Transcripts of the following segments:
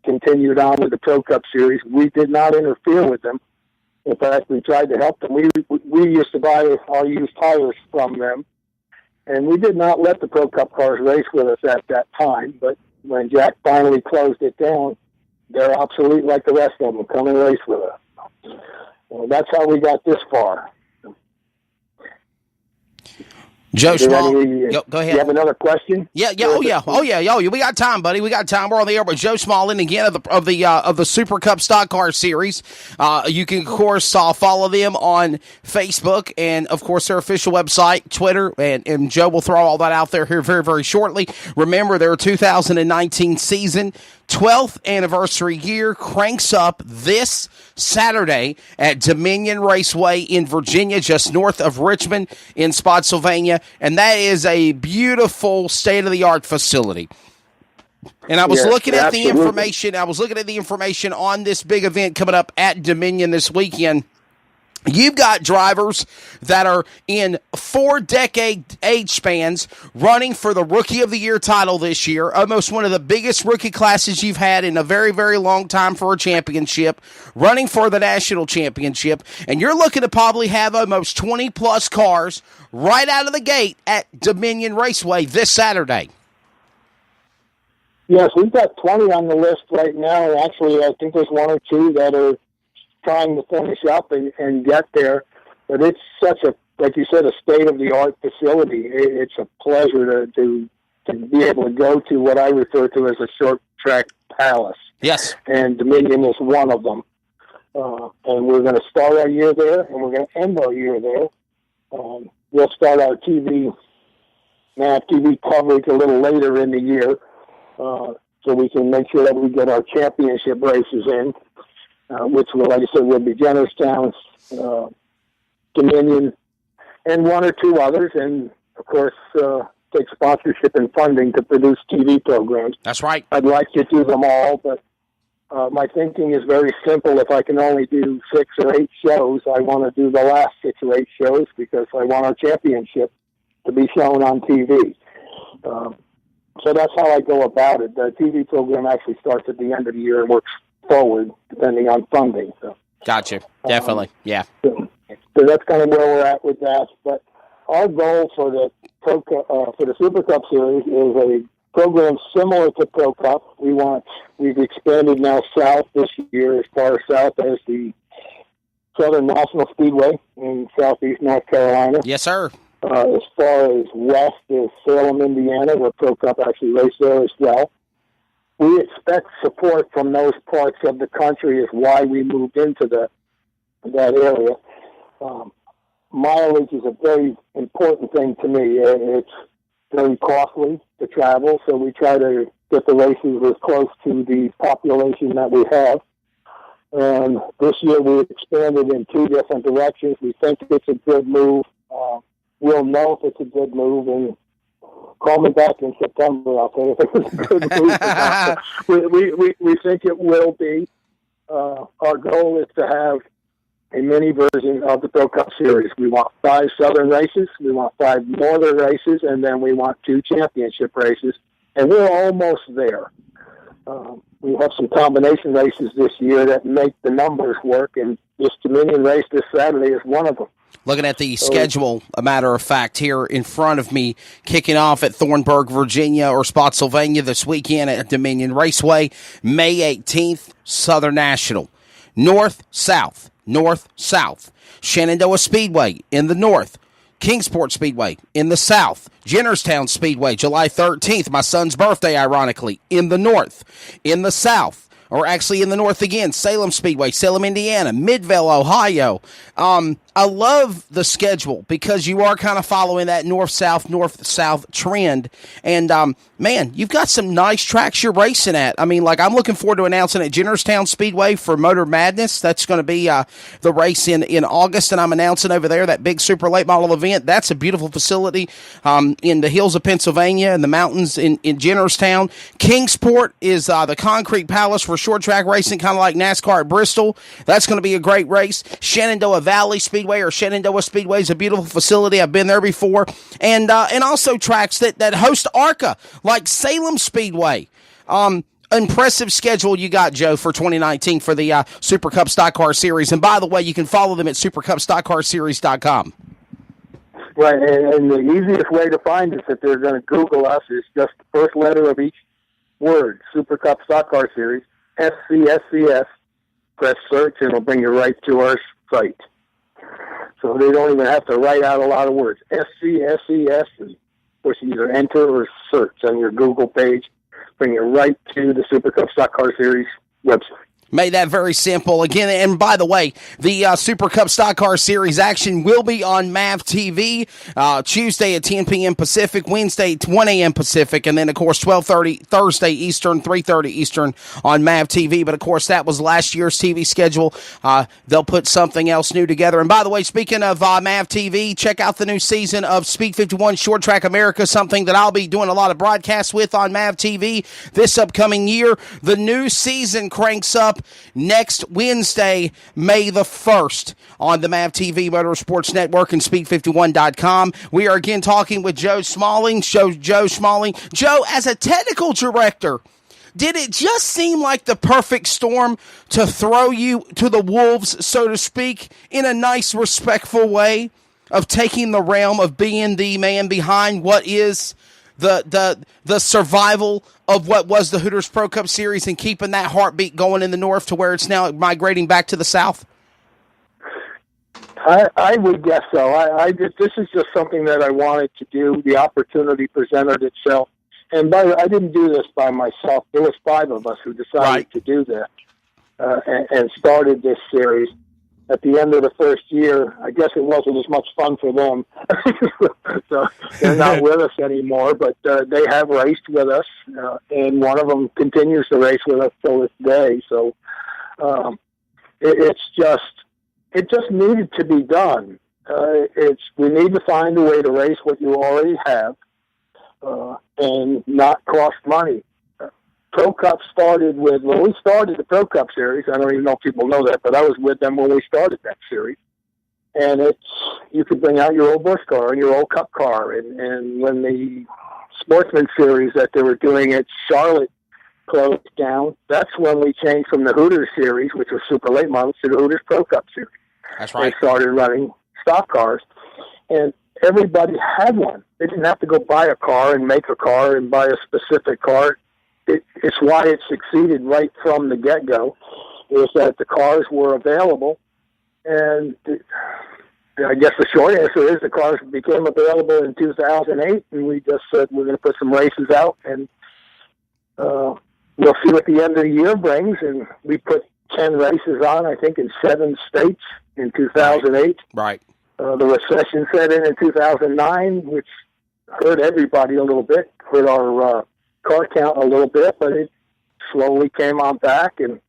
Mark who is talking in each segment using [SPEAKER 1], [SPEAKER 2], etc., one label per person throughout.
[SPEAKER 1] continued on with the Pro Cup Series. We did not interfere with them. In fact, we tried to help them. We used to buy our used tires from them, and we did not let the Pro Cup cars race with us at that time. But when Jack finally closed it down, they're obsolete like the rest of them. Come and race with us. Well, that's how we got this far.
[SPEAKER 2] Joe Small, go ahead.
[SPEAKER 1] You have another question?
[SPEAKER 2] Yeah. We got time, buddy. We got time. We're on the air with Joe Smallin again of the Super Cup Stock Car Series. You can of course follow them on Facebook and of course their official website, Twitter, and Joe will throw all that out there here very, very shortly. Remember, their 2019 season 12th anniversary year cranks up this Saturday at Dominion Raceway in Virginia, just north of Richmond in Spotsylvania, and that is a beautiful state-of-the-art facility. And I was looking at the information. I was looking at the information on this big event coming up at Dominion this weekend. You've got drivers that are in 4-decade age spans running for the Rookie of the Year title this year, almost one of the biggest rookie classes you've had in a very, very long time for a championship, running for the national championship, and you're looking to probably have almost 20-plus cars right out of the gate at Dominion Raceway this Saturday.
[SPEAKER 1] Yes, we've got 20 on the list right now. Actually, I think there's one or two that are trying to finish up and get there. But it's such a, like you said, a state-of-the-art facility. It's a pleasure to be able to go to what I refer to as a short-track palace.
[SPEAKER 2] Yes.
[SPEAKER 1] And Dominion is one of them. And we're going to start our year there, and we're going to end our year there. We'll start our TV coverage a little later in the year, so we can make sure that we get our championship races in. Which, like I said, will be Jennerstown, Dominion, and one or two others, and, of course, take sponsorship and funding to produce TV programs.
[SPEAKER 2] That's right.
[SPEAKER 1] I'd like to do them all, but my thinking is very simple. If I can only do 6 or 8 shows, I want to do the last 6 or 8 shows because I want our championship to be shown on TV. So that's how I go about it. The TV program actually starts at the end of the year and works forward, depending on funding. So,
[SPEAKER 2] gotcha. Definitely, yeah.
[SPEAKER 1] So that's kind of where we're at with that. But our goal for the Super Cup Series is a program similar to Pro Cup. We've expanded now south this year, as far south as the Southern National Speedway in southeast North Carolina.
[SPEAKER 2] Yes, sir.
[SPEAKER 1] As far as west is Salem, Indiana, where Pro Cup actually raced there as well. We expect support from those parts of the country is why we moved into that area. Mileage is a very important thing to me. It's very costly to travel, so we try to get the races as close to the population that we have. And this year we expanded in 2 different directions. We think it's a good move. We'll know if it's a good move, and call me back in September. I'll tell you if it was a good move. We think it will be. Our goal is to have a mini version of the Pro Cup Series. We want 5 Southern races, we want 5 Northern races, and then we want 2 championship races. And we're almost there. We have some combination races this year that make the numbers work, and this Dominion race this Saturday is one of them.
[SPEAKER 2] Looking at the schedule, a matter of fact, here in front of me, kicking off at Thornburg, Virginia, or Spotsylvania this weekend at Dominion Raceway, May 18th, Southern National. North-South, Shenandoah Speedway in the north, Kingsport Speedway in the south, Jennerstown Speedway, July 13th, my son's birthday, ironically, in the north. In the south, or actually in the north again, Salem Speedway, Salem, Indiana, Midvale, Ohio. I love the schedule because you are kind of following that north-south trend. And, man, you've got some nice tracks you're racing at. I mean, like, I'm looking forward to announcing at Jennerstown Speedway for Motor Madness. That's going to be the race in August, and I'm announcing over there that big super late model event. That's a beautiful facility in the hills of Pennsylvania and the mountains in Jennerstown. Kingsport is the concrete palace for short track racing, kind of like NASCAR at Bristol. That's going to be a great race. Shenandoah Valley Speedway, or Shenandoah Speedway, is a beautiful facility. I've been there before. And also tracks that host ARCA, like Salem Speedway. impressive schedule you got, Joe, for 2019 for the Super Cup Stock Car Series. And by the way, you can follow them at supercupstockcarseries.com.
[SPEAKER 1] Right, and the easiest way to find us if they're going to Google us is just the first letter of each word, Super Cup Stock Car Series, SCSCS. Press search, and it'll bring you right to our site. So they don't even have to write out a lot of words. SCSCS, and push either enter or search on your Google page, bring you right to the Super Cup Stock Car Series website.
[SPEAKER 2] Made that very simple. Again, and by the way, the Super Cup Stock Car Series action will be on MAV TV Tuesday at 10 p.m. Pacific, Wednesday at 1 a.m. Pacific, and then, of course, 12:30 Thursday Eastern, 3:30 Eastern on MAV TV. But, of course, that was last year's TV schedule. They'll put something else new together. And, by the way, speaking of MAV TV, check out the new season of Speed 51 Short Track America, something that I'll be doing a lot of broadcasts with on MAV TV this upcoming year. The new season cranks up next Wednesday, May the 1st, on the MAV TV Motorsports Network and Speed51.com. We are again talking with Joe Smalling. Joe Smalling. Joe, as a technical director, did it just seem like the perfect storm to throw you to the wolves, so to speak, in a nice, respectful way of taking the realm of being the man behind what is the survival of what was the Hooters Pro Cup Series and keeping that heartbeat going in the north to where it's now migrating back to the south?
[SPEAKER 1] I would guess so. This is just something that I wanted to do. The opportunity presented itself. And I didn't do this by myself. There was 5 of us who decided to do that and started this series. At the end of the first year, I guess it wasn't as much fun for them. So they're not with us anymore, but they have raced with us, and one of them continues to race with us till this day. So it just needed to be done. We need to find a way to race what you already have and not cost money. Pro Cup started when we started the Pro Cup series. I don't even know if people know that, but I was with them when we started that series. And you could bring out your old Busch car and your old Cup car. And when the Sportsman series that they were doing at Charlotte closed down, that's when we changed from the Hooters series, which was super late models, to the Hooters Pro Cup series.
[SPEAKER 2] That's right.
[SPEAKER 1] They started running stock cars, and everybody had one. They didn't have to go buy a car and make a car and buy a specific car. It's why it succeeded right from the get-go, is that the cars were available. And I guess the short answer is the cars became available in 2008, and we just said we're going to put some races out, and we'll see what the end of the year brings. And we put 10 races on, I think, in 7 states in 2008.
[SPEAKER 2] Right.
[SPEAKER 1] The recession set in 2009, which hurt everybody a little bit, hurt our car count a little bit, but it slowly came on back, and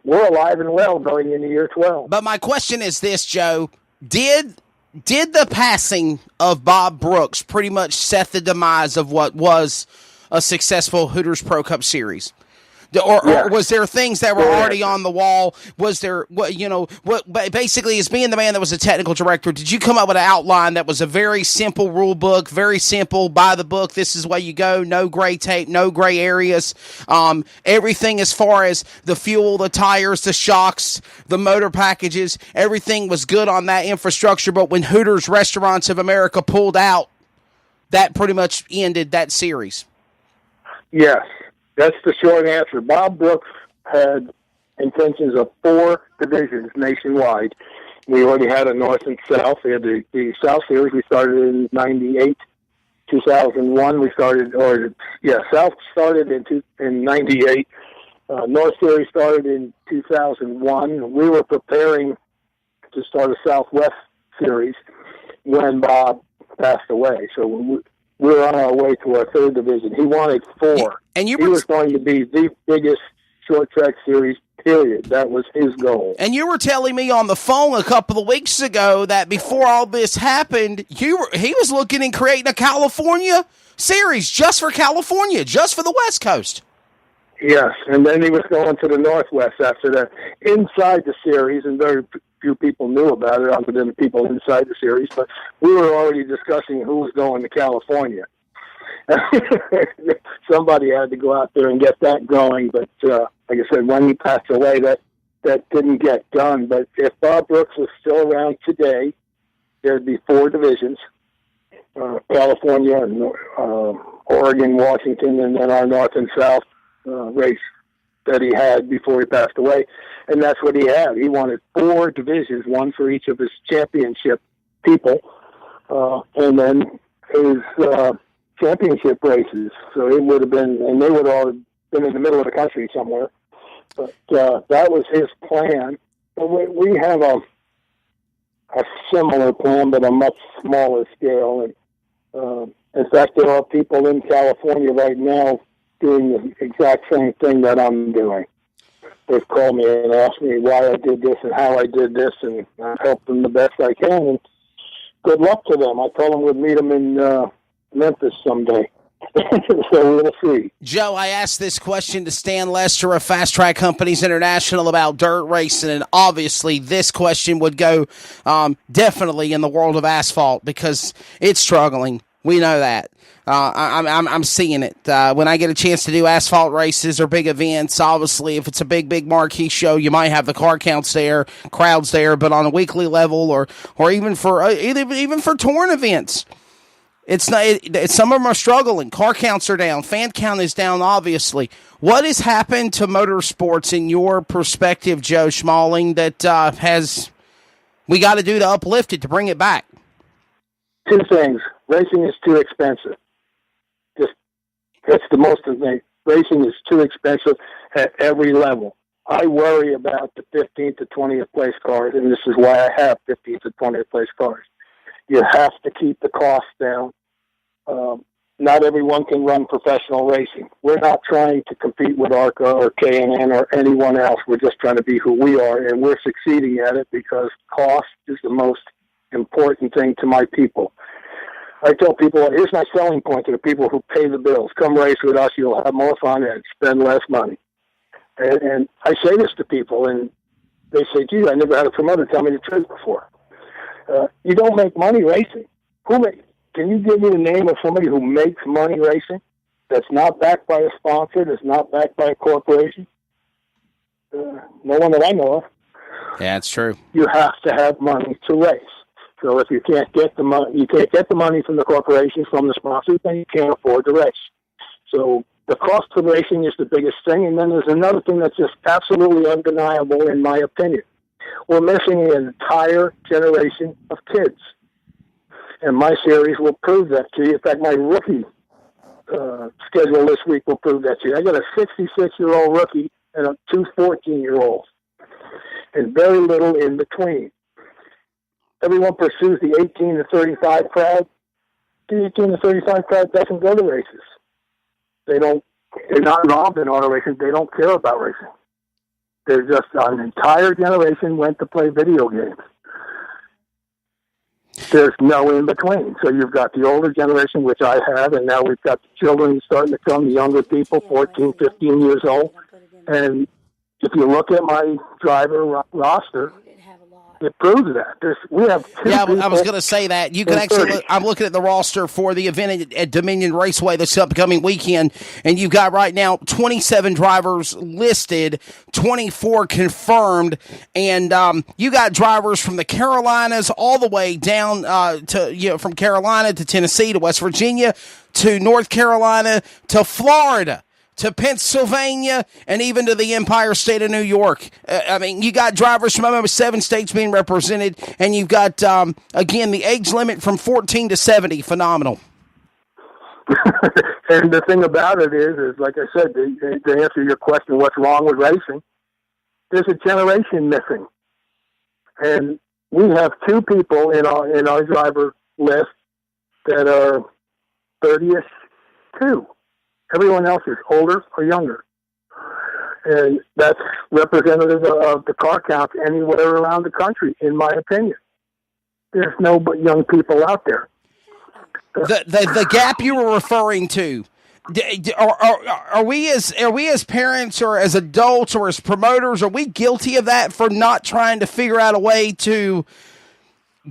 [SPEAKER 1] we're alive and well going into year 12.
[SPEAKER 2] But my question is this, Joe. Did the passing of Bob Brooks pretty much set the demise of what was a successful Hooters Pro Cup Series? Or was there things that were already on the wall? Was there, basically, as being the man that was a technical director, did you come up with an outline that was a very simple rule book, very simple, by the book, this is where you go, no gray tape, no gray areas, everything as far as the fuel, the tires, the shocks, the motor packages, everything was good on that infrastructure, but when Hooters Restaurants of America pulled out, that pretty much ended that series? Yes.
[SPEAKER 1] That's the short answer. Bob Brooks had intentions of 4 divisions nationwide. We already had a North and South. We had the South Series. We started in 98. 2001, South started in 98. North Series started in 2001. We were preparing to start a Southwest Series when Bob passed away. So we were on our way to our 3rd division. He wanted 4.
[SPEAKER 2] And he
[SPEAKER 1] was going to be the biggest short track series, period. That was his goal.
[SPEAKER 2] And you were telling me on the phone a couple of weeks ago that before all this happened, he was looking and creating a California series just for California, just for the West Coast.
[SPEAKER 1] Yes, and then he was going to the Northwest after that. Inside the series, and very few people knew about it other than the people inside the series, but we were already discussing who was going to California. Somebody had to go out there and get that going. But like I said, when he passed away, that didn't get done. But if Bob Brooks was still around today, there'd be 4 divisions: California, Oregon, Washington, and then our North and South race that he had before he passed away. And that's what he had. He wanted 4 divisions, one for each of his championship people, and then his championship races. So it would have been, and they would all have been in the middle of the country somewhere. But that was his plan. But we have a similar plan, but a much smaller scale. And in fact, there are people in California right now doing the exact same thing that I'm doing. They've called me and asked me why I did this and how I did this, and I help them the best I can. And good luck to them. I told them we'd meet them in Memphis someday. So we'll see.
[SPEAKER 2] Joe, I asked this question to Stan Lester of Fast Track Companies International about dirt racing, and obviously this question would go definitely in the world of asphalt because it's struggling. We know that. I'm seeing it. When I get a chance to do asphalt races or big events, obviously, if it's a big marquee show, you might have the car counts there, crowds there, but on a weekly level or even for touring events, it's not. Some of them are struggling. Car counts are down. Fan count is down, obviously. What has happened to motorsports in your perspective, Joe Schmaling, that we got to do to uplift it, to bring it back?
[SPEAKER 1] 2 things. Racing is too expensive. That's the most thing. Racing is too expensive at every level. I worry about the 15th to 20th place cars, and this is why I have 15th to 20th place cars. You have to keep the costs down. Not everyone can run professional racing. We're not trying to compete with ARCA or K&N or anyone else. We're just trying to be who we are, and we're succeeding at it because cost is the most important thing to my people. I tell people, here's my selling point to the people who pay the bills. Come race with us, you'll have more fun and spend less money. And I say this to people, and they say, gee, I never had a promoter tell me the truth before. You don't make money racing. Can you give me the name of somebody who makes money racing that's not backed by a sponsor, that's not backed by a corporation? No one that I know of.
[SPEAKER 2] Yeah, it's true.
[SPEAKER 1] You have to have money to race. So if you can't get the money, from the corporations, from the sponsors, then you can't afford to race. So the cost of racing is the biggest thing. And then there's another thing that's just absolutely undeniable, in my opinion. We're missing an entire generation of kids. And my series will prove that to you. In fact, my rookie schedule this week will prove that to you. I got a 66-year-old rookie and 2 14-year-olds, and very little in between. Everyone pursues the 18 to 35 crowd. The 18 to 35 crowd doesn't go to races. They're not involved in auto racing. They don't care about racing. They're just, an entire generation went to play video games. There's no in between. So you've got the older generation, which I have, and now we've got the children starting to come, the younger people, 14, 15 years old. And if you look at my driver roster, it proves that. We have 2
[SPEAKER 2] I was going to say that. You can actually I'm looking at the roster for the event at Dominion Raceway this upcoming weekend, and you've got right now 27 drivers listed, 24 confirmed, and you got drivers from the Carolinas all the way down from Carolina to Tennessee to West Virginia to North Carolina to Florida to Pennsylvania, and even to the Empire State of New York. I mean, you got drivers from almost 7 states being represented, and you've got, again, the age limit from 14 to 70. Phenomenal.
[SPEAKER 1] And the thing about it is like I said, to answer your question, what's wrong with racing, there's a generation missing. And we have 2 people in our driver list that are 30-ish, 2. Everyone else is older or younger. And that's representative of the car count anywhere around the country, in my opinion. There's no but young people out there.
[SPEAKER 2] The gap you were referring to, are we as parents or as adults or as promoters, are we guilty of that for not trying to figure out a way to,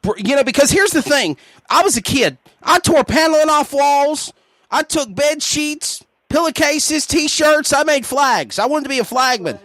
[SPEAKER 2] because here's the thing. I was a kid. I tore paneling off walls. I took bed sheets, pillowcases, T-shirts. I made flags. I wanted to be a flagman.